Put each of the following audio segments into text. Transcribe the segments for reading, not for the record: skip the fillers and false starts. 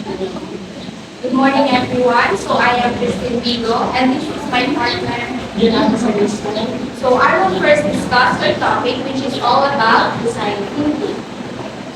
Good morning, everyone. So I am Christine Vigo, and this is my partner. So I will first discuss our topic, which is all about design thinking.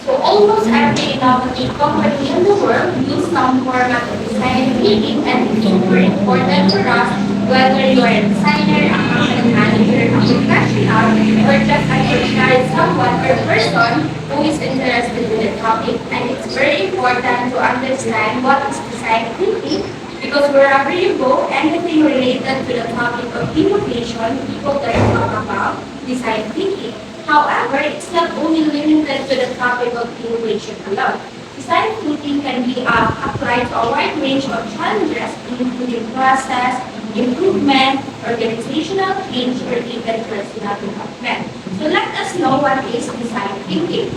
So almost every innovative company in the world use some format of design thinking, and it's super important for us, whether you are a designer, a content manager, a professional, or just an ordinary someone or person who is interested in the topic. And it's very important to understand what is design thinking because wherever you go, anything related to the topic of innovation, people can talk about design thinking. However, it's not only limited to the topic of innovation alone. Design thinking can be applied to a wide range of challenges, including process, improvement, organizational change, or even personal development. So let us know what is design thinking.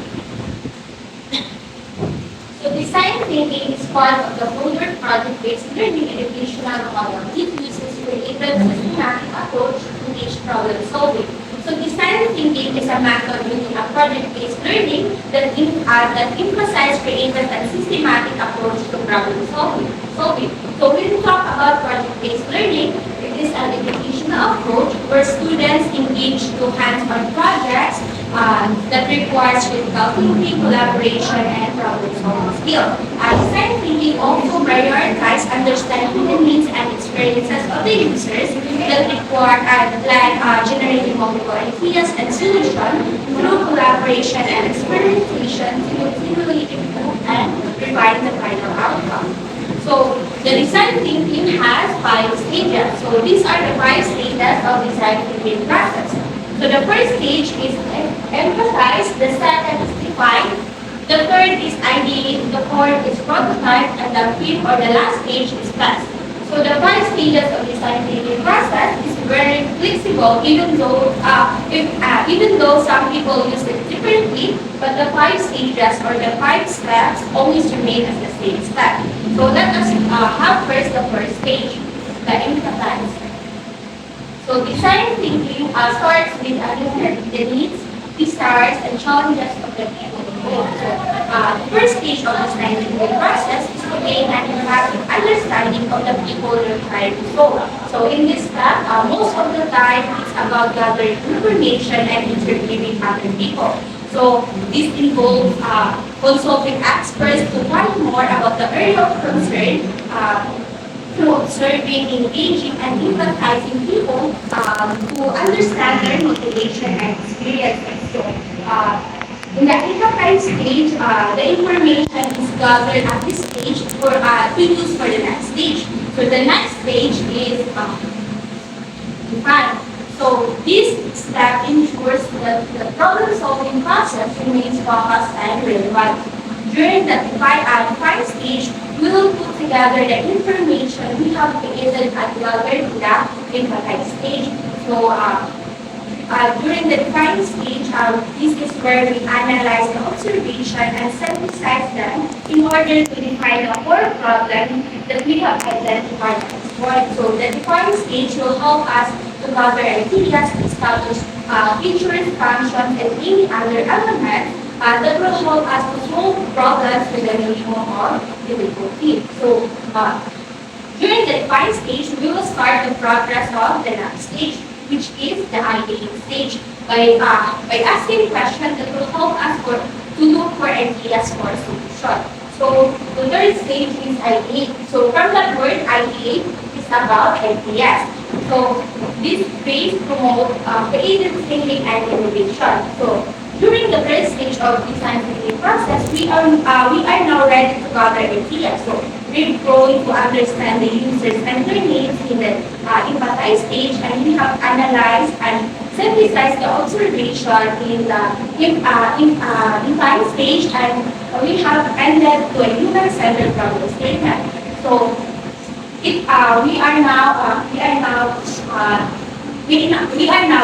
So design thinking is part of the older project-based learning educational model. It uses related systematic approach to teach problem solving. So design thinking is a method using a project-based learning that emphasizes creative and systematic approach to problem solving. So when we talk about project-based learning, it is an educational approach where students engage to hands-on projects that requires critical thinking, collaboration, and problem-solving skills. Design thinking also prioritizes understanding the needs and experiences of the users that require generating multiple ideas and solutions through collaboration and experimentation to continually improve and refine the final outcome. So the design thinking has 5 stages. So these are the 5 stages of design thinking process. So the first stage is emphasize, the second is define, the third is ideate, the fourth is prototype, and the fifth or the last stage is test. So the 5 stages of design thinking process is very flexible, even though some people use it differently, but the 5 stages or the 5 steps always remain as the same step. So let us have first the first stage, the empathize. So design thinking starts with understanding the needs, desires, and challenges of the people involved. So the first stage of the design thinking process is to gain an empathic understanding of the people you're trying to solve. So in this step, most of the time it's about gathering information and interviewing other people. So this involves consulting experts to find more about the area of concern, through observing, engaging, and empathizing people to understand their motivation and experiences. So, in the empathize stage, the information is gathered at this stage to use for the next stage. So the next stage is define. So this step ensures that the problem-solving process remains focused and relevant. During the define stage, we will put together the information we have created at gathered in the empathize stage. So during the define stage, this is where we analyze the observation and synthesize them in order to define the core problem that we have identified as one. So the define stage will help us to gather ideas, establish features, functions, and any other elements that will help us to solve problems with the minimum of difficulty. So during the define stage, we will start the progress of the next stage, which is the ideate stage, by asking questions that will help us to look for ideas for solution. So the third stage is ideate. So from that word ideate is about ideas. So this phase promotes creative thinking and innovation. So during the first stage of design thinking process, we are now ready to gather ideas. So we're going to understand the users and their needs in the empathize stage, and we have analyzed and synthesized the observation in the empathize stage, and we have ended to a human-centered problem statement. So we are now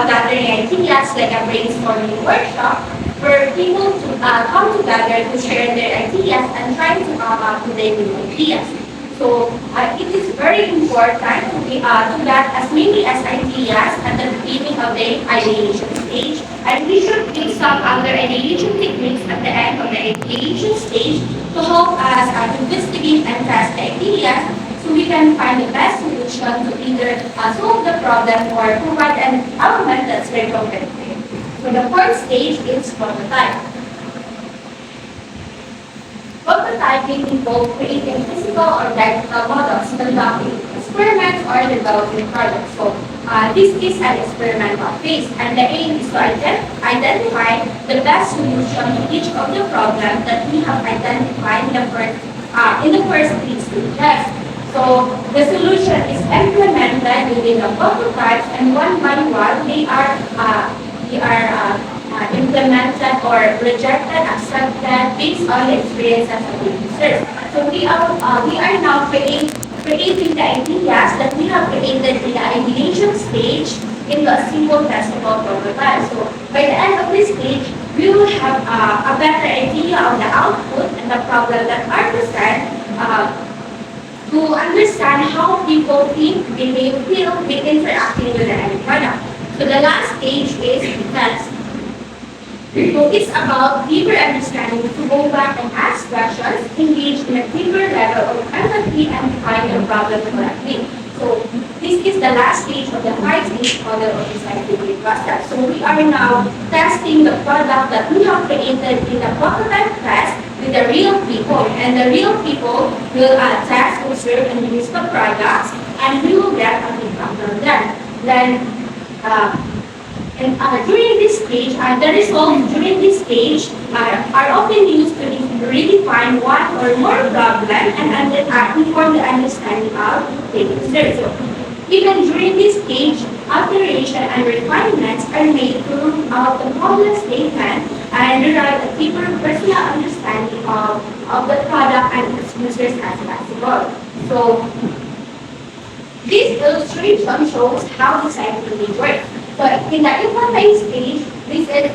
gathering ideas like a brainstorming workshop where people come together to share their ideas and try to come up with their new ideas. It is very important to get as many as ideas at the beginning of the ideation stage, and we should use some other ideation techniques at the end of the ideation stage to help us investigate and test the ideas so we can find the best solution to either solve the problem or provide an element that's very competitive. So the first stage is prototype. Prototyping involves creating physical or technical models, conducting experiments, or developing products. This is an experimental phase, and the aim is to identify the best solution to each of the problems that we have identified in the first three stages. So the solution is implemented within the prototypes, and one by one they are implemented or rejected, accepted based on the experiences of the users. So we are now creating the ideas that we have created in the ideation stage into a simple testable prototype. So by the end of this stage, we will have a better idea of the output and the problem that are present to understand how people think, behave, feel with interacting with the end product. So the last stage is test. So it's about deeper understanding to go back and ask questions, engage in a deeper level of empathy, and define the problem correctly. So this is the last stage of the five-stage model of the scientific process. So we are now testing the product that we have created in the prototype test with the real people. And the real people will test, observe, and use the products, and we will get a feedback from them. Then during this stage, the results during this stage are often used to redefine one or more problem and inform the understanding of the user. So even during this stage, alteration and refinements are made to root out the problem statement and derive a deeper personal understanding of the product and its users as possible. So this illustration shows how design really works. So in the infotainment stage, this is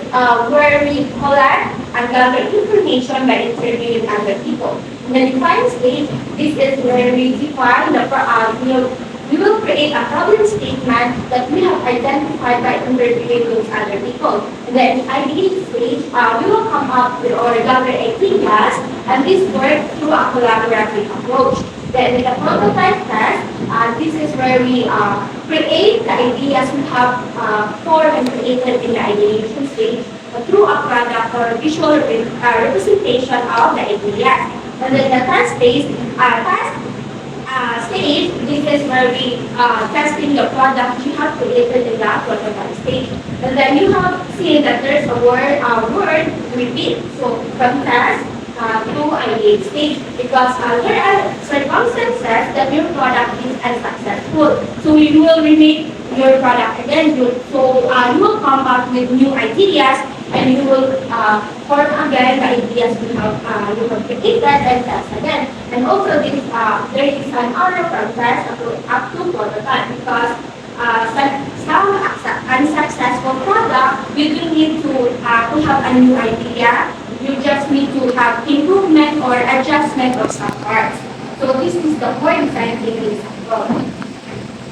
where we collect and gather information by interviewing other people. In the define stage, this is where we define we will create a problem statement that we have identified by interviewing those other people. And then in ideation stage, we will come up with or gather ideas, and this work through a collaborative approach. Then in the prototype test, this is where we create the ideas we have formed and created in the ideation stage through a product or visual representation of the ideas. And then the test stage, this is where we testing the product you have created in the prototype stage. And then you have seen that there's a word repeat. So from test to ideate stage, because there are circumstances that your product is unsuccessful. So you will remake your product again. You will come up with new ideas, and you will form again the ideas you have created and test again. And also there is an order from test up to prototype, because some unsuccessful product, you do need to have a new idea. You just need to have improvement or adjustment of some parts. So this is the core design thinking cycle.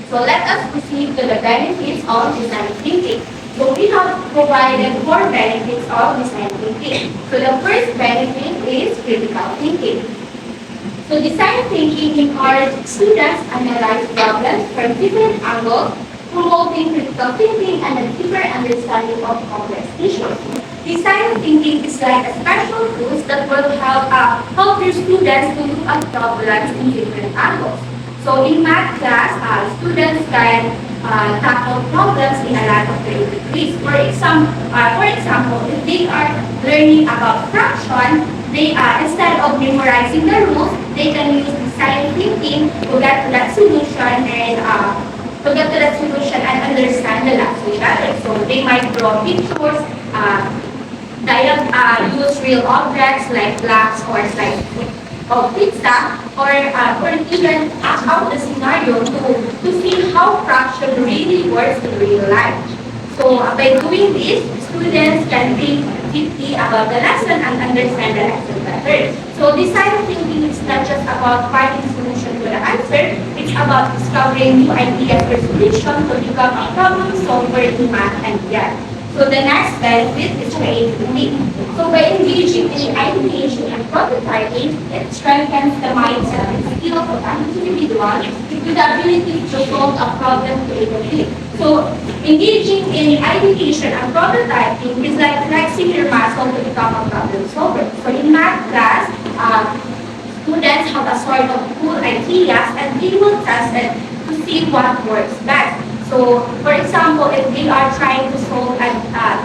So let us proceed to the benefits of design thinking. So we have provided 4 benefits of design thinking. So the first benefit is critical thinking. So design thinking encourages students to analyze problems from different angles, promoting critical thinking and a deeper understanding of complex issues. Design thinking is like a special tool that will help your students to look at problems in different angles. So in math class, students can tackle problems in a lot of creative ways. For example, if they are learning about fraction, they instead of memorizing the rules, they can use design thinking to get to that solution and understand the language better. So they might draw pictures, use real objects like blocks or slices of pizza, or even act out the scenario to see how fraction really works in real life. So by doing this, students can think deeply about the lesson and understand the lesson better. So design thinking is not just about finding solutions to answer, it's about discovering new ideas or solutions to become a problem solver in math and math. So the next benefit is creativity. So by engaging in ideation and prototyping, it strengthens the mindset and skills of an individual with the ability to solve a problem creatively. So engaging in ideation and prototyping is like flexing your muscle to become a problem solver. So in math class, students have a sort of cool ideas and they will test it to see what works best. So, for example, if they are trying to solve a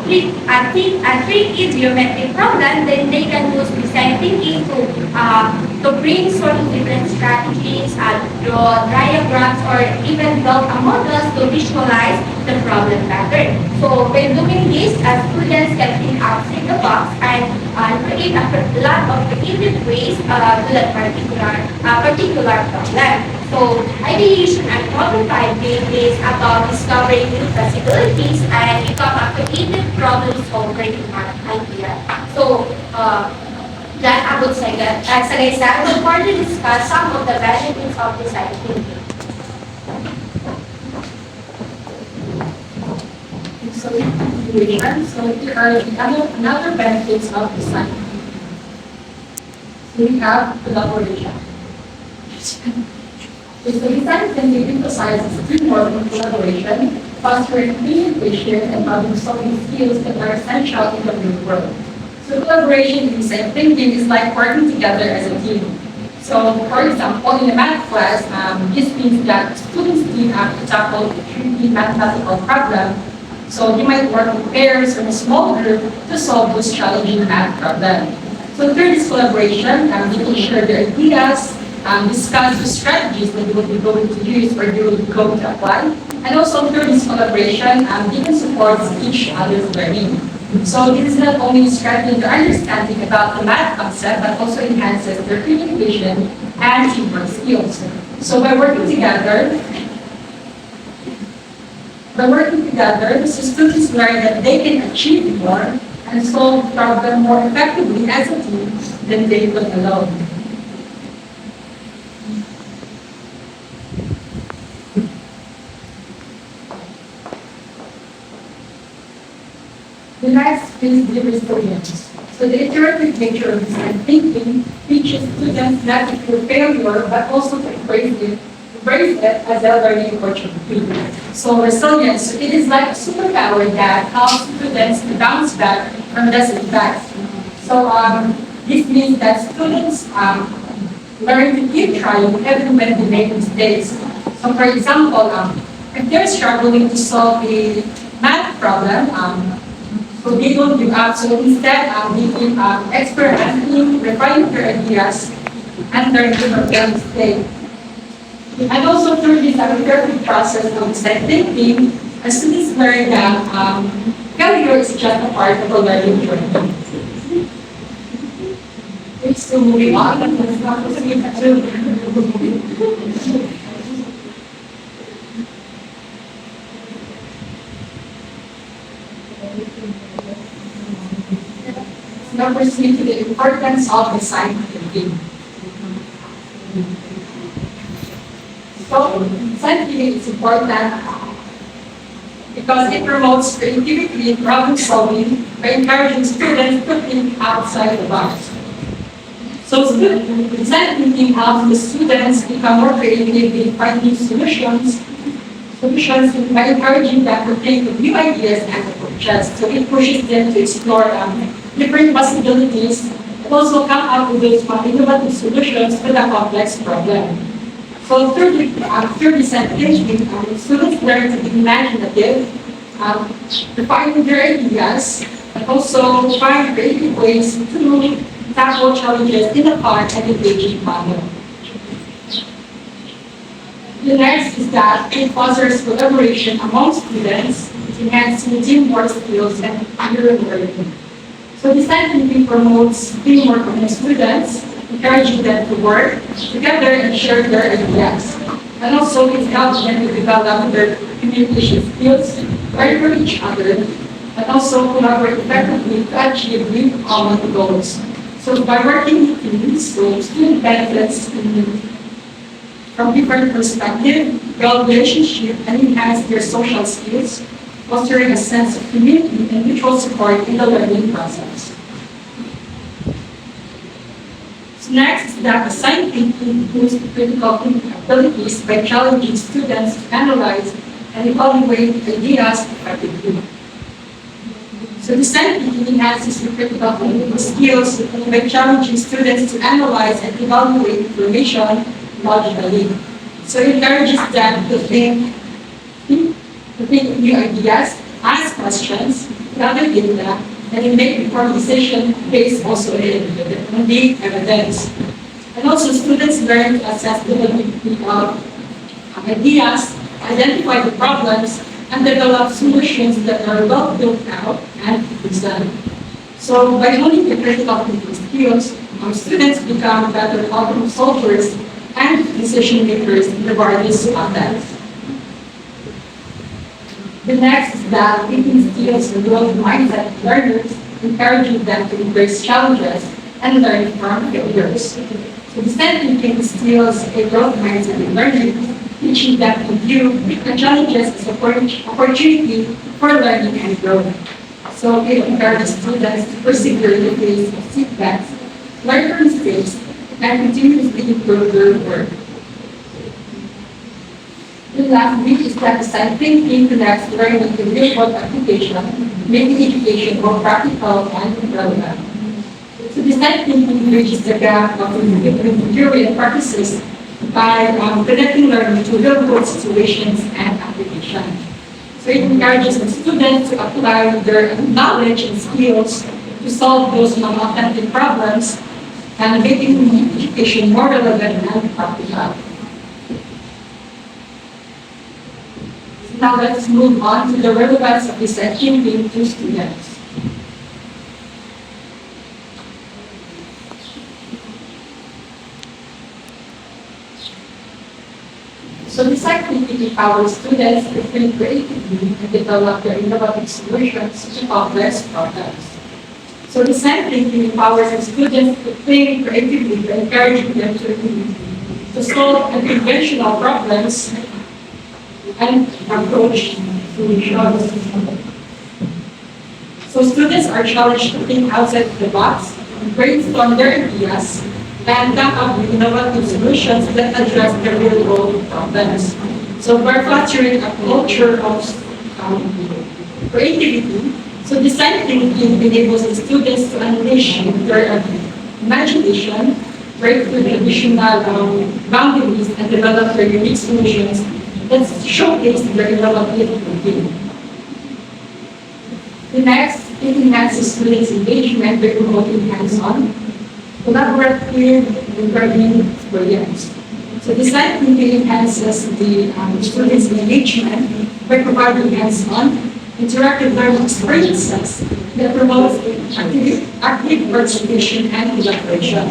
tricky geometric problem, then they can use design thinking to brainstorm different strategies, draw diagrams, or even build a models to visualize the problem better. So, when doing this, students can think outside the box and create a lot of creative ways to that particular problem. So, ideation and prototyping is about discovering new possibilities and become a creative problem solver in our idea. So, that I would say that as an example, further discuss some of the benefits of design thinking. So, there are another benefits of design. So we have collaboration. So design thinking emphasizes teamwork and collaboration, fostering communication and problem-solving skills that are essential in the real world. So collaboration in design thinking is like working together as a team. So, for example, in a math class, this means that students team up to tackle a tricky mathematical problem. So they might work in pairs or in a small group to solve those challenging math problems. So through this collaboration, they can share their ideas, discuss the strategies that they will be going to use or they will be going to apply. And also through this collaboration, they can support each other's learning. So this is not only strengthening their understanding about the math concept, but also enhances their communication and teamwork skills. So by working together, the students learn that they can achieve more and solve problems more effectively as a team than they could alone. The next is the resilience. So the iterative nature of design thinking teaches students not to fear failure, but also to embrace it as a learning opportunity. So resilience, it is like a superpower that helps students to bounce back from the setbacks. So this means that students learn to keep trying even when they make mistakes. So for example, if they're struggling to solve a math problem, so they don't give up. So instead, they keep experimenting, refining their ideas, and learn from their mistakes. And also through this iterative process of design thinking, students learn that failure is just a part of the learning journey. Okay, so moving on, let's now proceed to the importance of design thinking. So, design thinking is important because it promotes creativity and problem solving by encouraging students to think outside the box. So, design thinking helps the students become more creative in finding solutions by encouraging them to think of new ideas and approaches. So, it pushes them to explore different possibilities and also come up with those innovative solutions to the complex problem. So through design thinking, students learn to be imaginative, to find their ideas, and also find creative ways to tackle challenges in a fun and engaging manner. The next is that it fosters collaboration among students, enhancing teamwork skills and peer learning. So design thinking promotes teamwork among students, encouraging them to work together and share their ideas. And also it helps them to develop their communication skills, learn from each other, and also collaborate effectively to achieve new common goals. So by working in teams, so student benefits community. from different perspectives, build relationship, and enhance their social skills, fostering a sense of community and mutual support in the learning process. So next is that assigned thinking improves critical thinking abilities by challenging students to analyze and evaluate ideas effectively. So design thinking enhances the critical thinking skills by challenging students to analyze and evaluate information logically. So it encourages them to think new ideas, ask questions, gather data, and make informed decisions based also on the evidence. And also students learn to assess the validity of ideas, identify the problems, and develop solutions that are well built out and designed. So by honing the critical thinking skills, our students become better problem solvers and decision makers in the various contexts. The next is that thinking skills and growth mindset of learners, encouraging them to embrace challenges and learn from failures. So design thinking instills a growth mindset in learners, teaching them to view challenges as opportunity for learning and growth. So it encourages students to persevere in the face of setbacks, learn from mistakes, and continuously improve their work. The last bit is that design thinking connects learning to real-world application, making education more practical and relevant. So design thinking bridges the gap of between theory and practices by connecting learning to real-world situations and application. So it encourages the students to apply their knowledge and skills to solve those non-authentic problems and making education more relevant and practical. Now let's move on to the relevance of design thinking to students. So design thinking empowers students to think creatively and develop their innovative solutions to complex problems. So design thinking empowers the students to think creatively, encouraging them to solve unconventional problems and approach solutions. So students are challenged to think outside the box, brainstorm their ideas, and come up with innovative solutions that address their real-world problems. So we're fostering a culture of creativity. So design thinking enables the students to unleash their imagination, break through traditional boundaries, and develop their unique solutions that showcase their innovative thinking. The next, it enhances students' engagement by promoting hands-on, collaborative learning experience. So design thinking enhances the students' engagement by providing hands-on, interactive learning experiences that promote active participation and collaboration.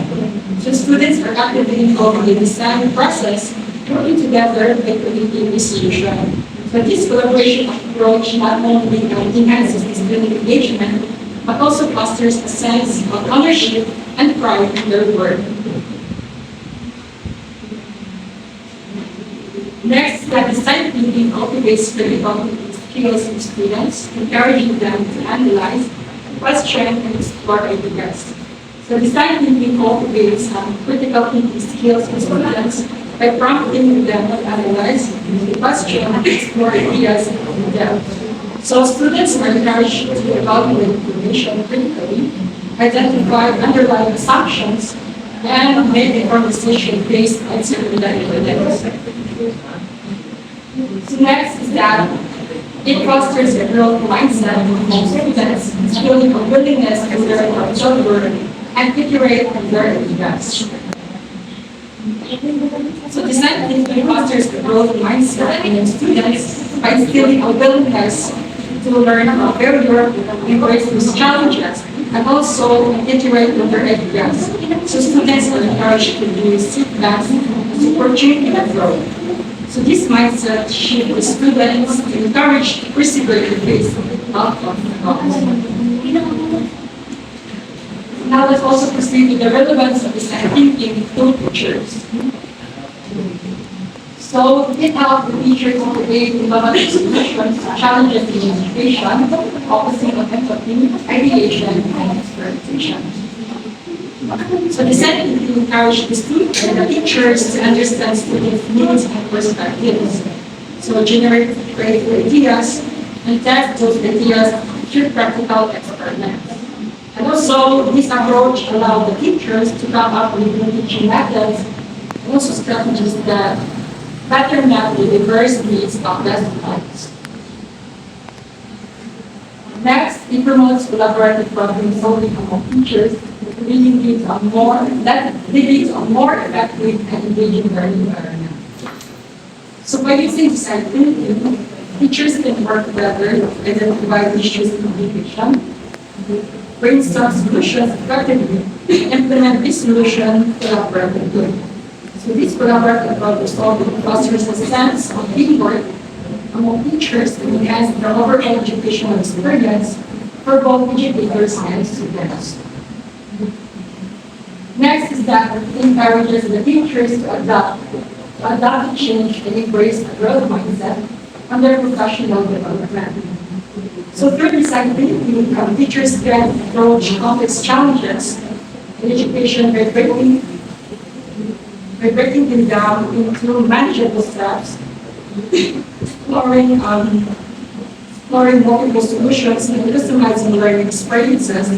So students are actively involved in the design process, working together by creating a solution. So this collaboration approach not only enhances the student engagement, but also fosters a sense of ownership and pride in their work. Next, that design thinking cultivates critical skills in students, encouraging them to analyze, question, and explore ideas. So design thinking cultivates critical thinking skills in students by prompting them to analyze, question, and explore ideas in depth. So students are encouraged to evaluate information critically, identify underlying assumptions, and make informed decisions based on certain evidence. So next is that it fosters a growth mindset among students, instilling a willingness to learn from each other and iterate and learn ideas. So design thinking fosters the growth mindset in students by instilling a willingness to learn from failure, embrace these challenges, and also iterate on their ideas. So students are encouraged to use setbacks as opportunity to grow. So this mindset shifts students to encourage to persevere in the face of obstacles. Now let's also proceed with the relevance of design thinking to teachers. So it helps the teachers to create innovative solutions to challenges in education, focusing on empathy, ideation, and experimentation. So the second to encourage the students and the teachers to understand students' needs and perspectives. So generate creative ideas and test those ideas through practical experiments. And also, this approach allows the teachers to come up with new teaching methods and also strategies that better map the diverse needs of lesson plans. Next, it promotes collaborative problem solving among teachers, leading to a more effective and engaging learning environment. So by using design thinking, teachers can work together to identify issues in education, brainstorm solutions effectively, implement this solution collaboratively. So this collaborative problem solving fosters a sense of teamwork among teachers to enhance the overall educational experience for both educators and students. Next is that it encourages the teachers to adapt to change and embrace a growth mindset under professional development. So through design thinking, teachers can approach complex challenges in education by breaking them down into manageable steps, exploring multiple solutions and customizing learning experiences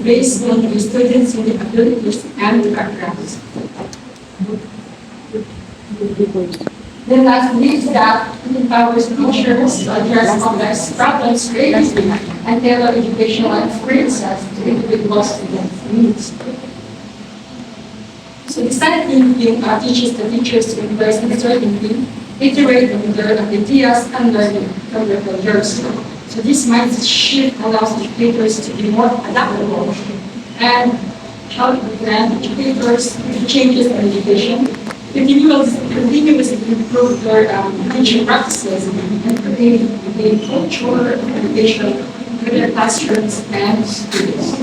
based on the students' unique abilities and backgrounds. Then lastly is that it empowers teachers to address complex problems creatively and tailor educational experiences to individual students' needs. So design thinking teaches the teachers to embrace uncertainty, iterate on their ideas, and learn from their failures. So this mindset shift allows educators to be more adaptable and help educators to changes in education, continuously improve their teaching practices, and create a culture of education with their classrooms and students.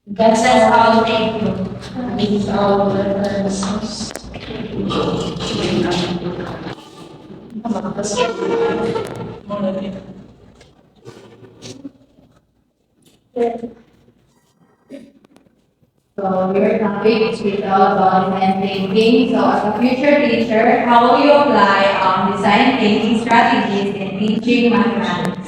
That's all. Thank you. These are all the So we're topic with all about design thinking. So as a future teacher, how will you apply design thinking strategies in teaching mathematics?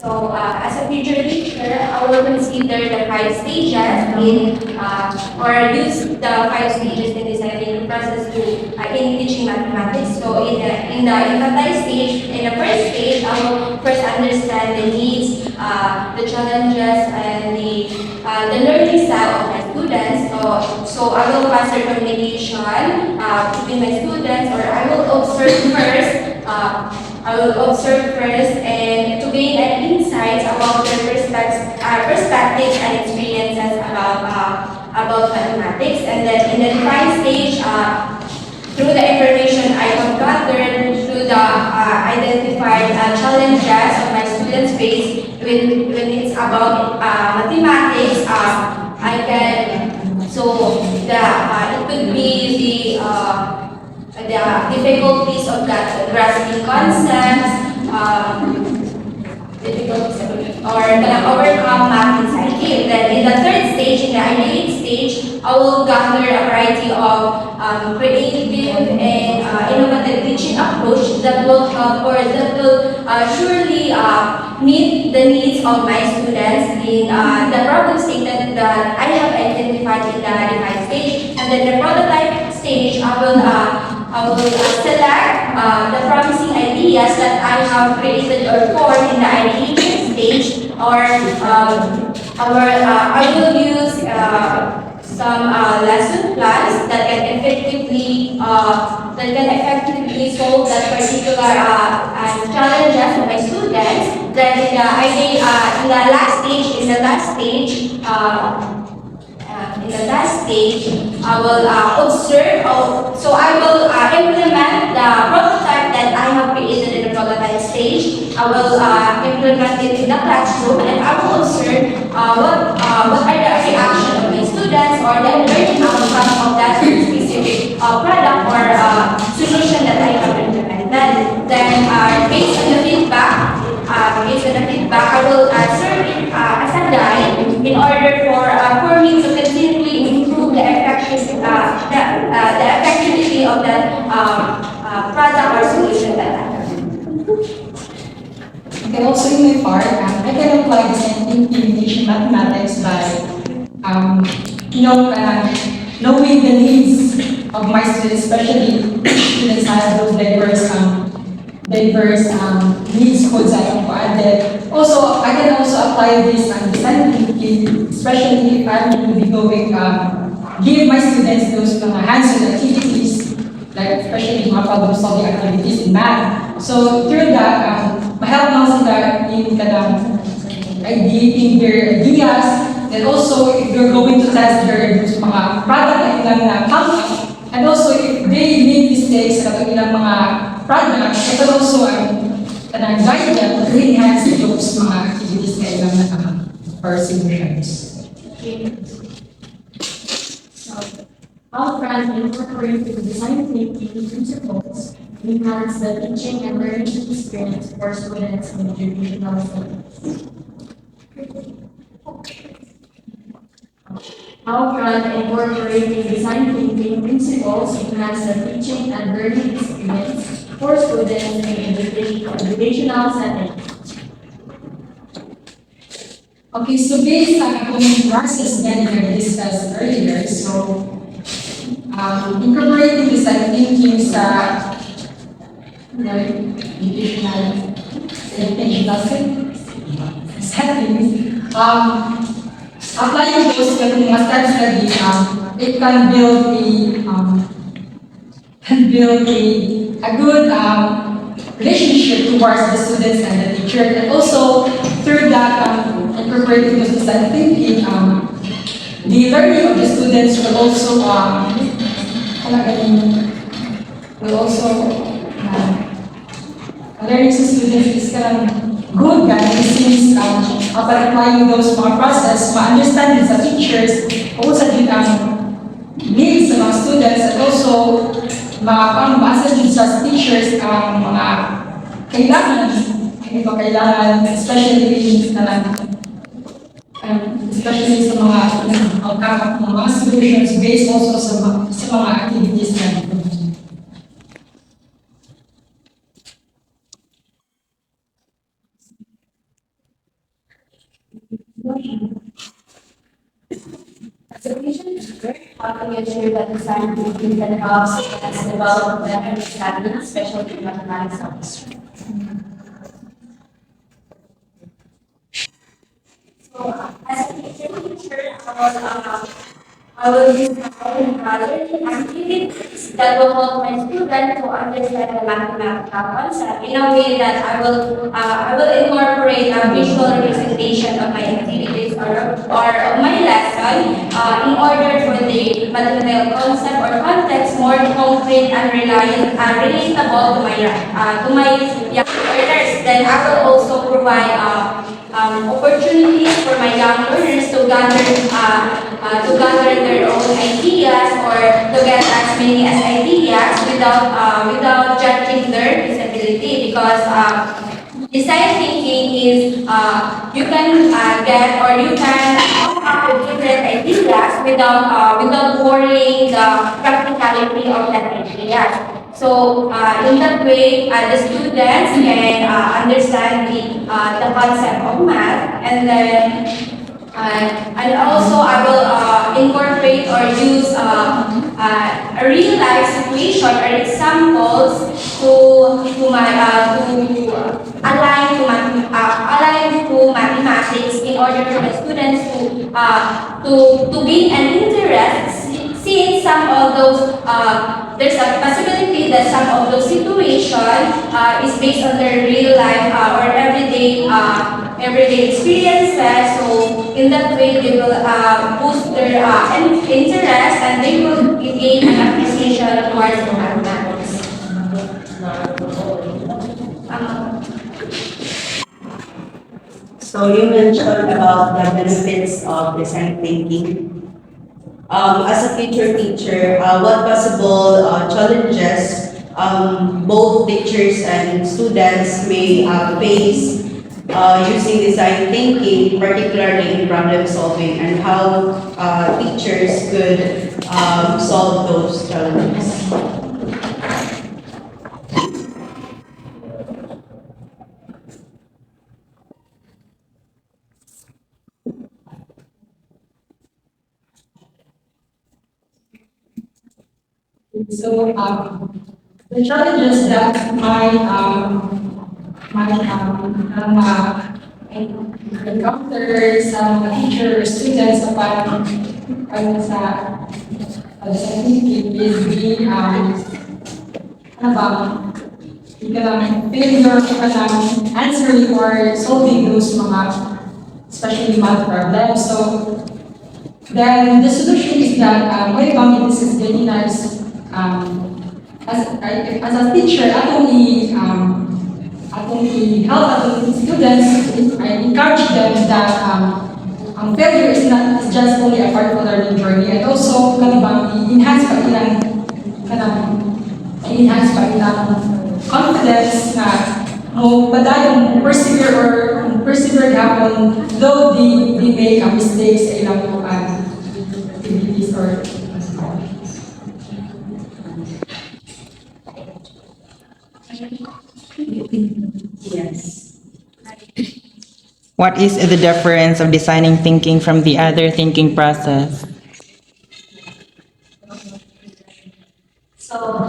So, as a future teacher, I will consider the 5 stages or use the 5 stages in designing process in teaching mathematics. So, in the empathize stage, in the first stage, I will first understand the needs, the challenges, and the learning style of my students. So I will foster communication between my students, or I will observe first. And to gain an insights about their perspectives and experiences about mathematics. And then in the design stage, through the information I have gathered, through the identified challenges of my students face when it's about mathematics, I can it could be the difficulties of grasping concepts, or can overcome math anxiety. Then in the third stage, in the ideate stage, I will gather a variety of creative and innovative teaching approach that will help, or that will surely meet the needs of my students in the problem statement that I have identified in the defined stage. And then the prototype stage, I will select the promising ideas that I have created or formed in the ideation stage, or I will use some lesson plans that can effectively solve that particular challenges of my students. Then in the last stage, I will observe. So I will implement the prototype that I have created in the prototype stage. I will implement it in the classroom, and I will observe what can apply design thinking in mathematics by, um, knowing the needs of my students, especially students have those diverse needs codes I can added. Also, I can also apply this design thinking, especially if I'm going to be going, give my students those hands-on activities, like especially mga problem-solving activities in math. So through that, mahelp lang sila in ideating their ideas, and also if you're going to test their mga product na ilang na come, and also if they make mistakes sa ilang mga product, it can also guide them to enhance those mga activities na ilang na or solutions. So, how France incorporates the design thinking principles enhance the teaching and learning experience for students in educational settings. How can incorporating design thinking principles enhance the teaching and learning experience for students in educational settings? Okay, so based on the process that I discussed earlier, so incorporating design thinking sa educational settings, applying those to mga study, it can build a good relationship towards the students and the teacher, and also through that incorporating those design thinking, the learning of the students will also learning sa students is good guys since upon applying those mga process, ma-understand din sa teachers o sa din needs sa mga students, and also ma-assess din sa teachers ang mga kailangan, especially especially sa mga solutions based also sa mga activities na As a patient teacher, how can you ensure that design thinking can help students develop better understanding, especially in mathematics subjects? So, as a teacher, I will design learning activities that will help my students to understand the mathematical concept in a way that I will incorporate a visual representation of my activities or of my lesson in order for the mathematical concept or context more concrete and relatable to my young learners. Then I will also provide opportunities for my young learners to gather their own ideas or to get as many as ideas without judging their disability, because design thinking is you can get or you can come up with different ideas without worrying the practicality of that idea. So in that way, the students can understand the concept of math, and then and also I will incorporate or use a real life situation or examples to align to mathematics in order for the students to gain an interest. Since some of those, there's a possibility that some of those situations is based on their real life or everyday experiences. So in that way, they will boost their interest, and they will gain an appreciation towards the mathematics. So you mentioned about the benefits of design thinking. As a future teacher, what possible challenges both teachers and students may face using design thinking, particularly in problem solving, and how teachers could solve those challenges? So, the challenges that encounter sa mga teacher or students upon sa thinking is the ano ba, failure of answering or solving those mga especially math problems. So then the solution is that way back in this is very nice as a teacher, not only help students, I encourage them that failure is just only a part of learning journey, and also enhance pa ilang confidence na padayong persevere gapon though they make a mistake sa ilang activities or Yes. What is the difference of designing thinking from the other thinking process? So,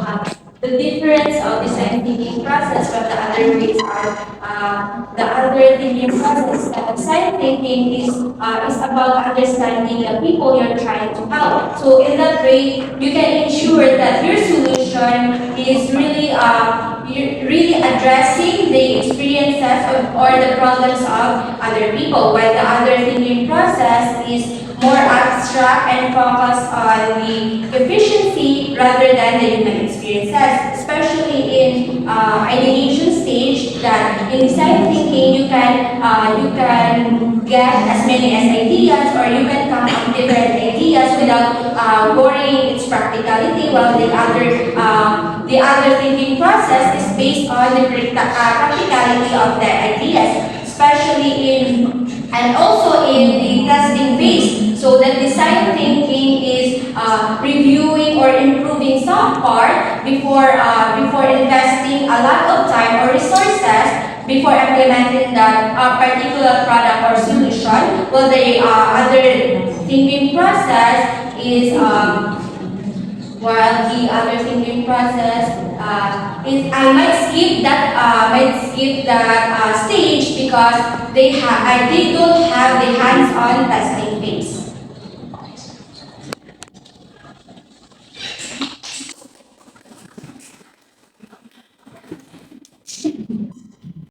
the difference of design thinking process from the other ways are the other thinking process. Design thinking is about understanding the people you're trying to help. So, in that way, you can ensure that your solution is really addressing the experiences or the problems of other people, while the other thinking process is more abstract and focused on the efficiency rather than the human experiences, especially in ideation stage. That in design thinking you can get as many as ideas, or you can come up with different ideas without worrying its practicality, while the other thinking process is based on the practicality of the ideas, especially and also in the testing phase. So the design thinking is reviewing or improving some part before investing a lot of time or resources before implementing that particular product or solution. Well, the other thinking process is while the other thinking process is I might skip that stage because they don't have the hands-on testing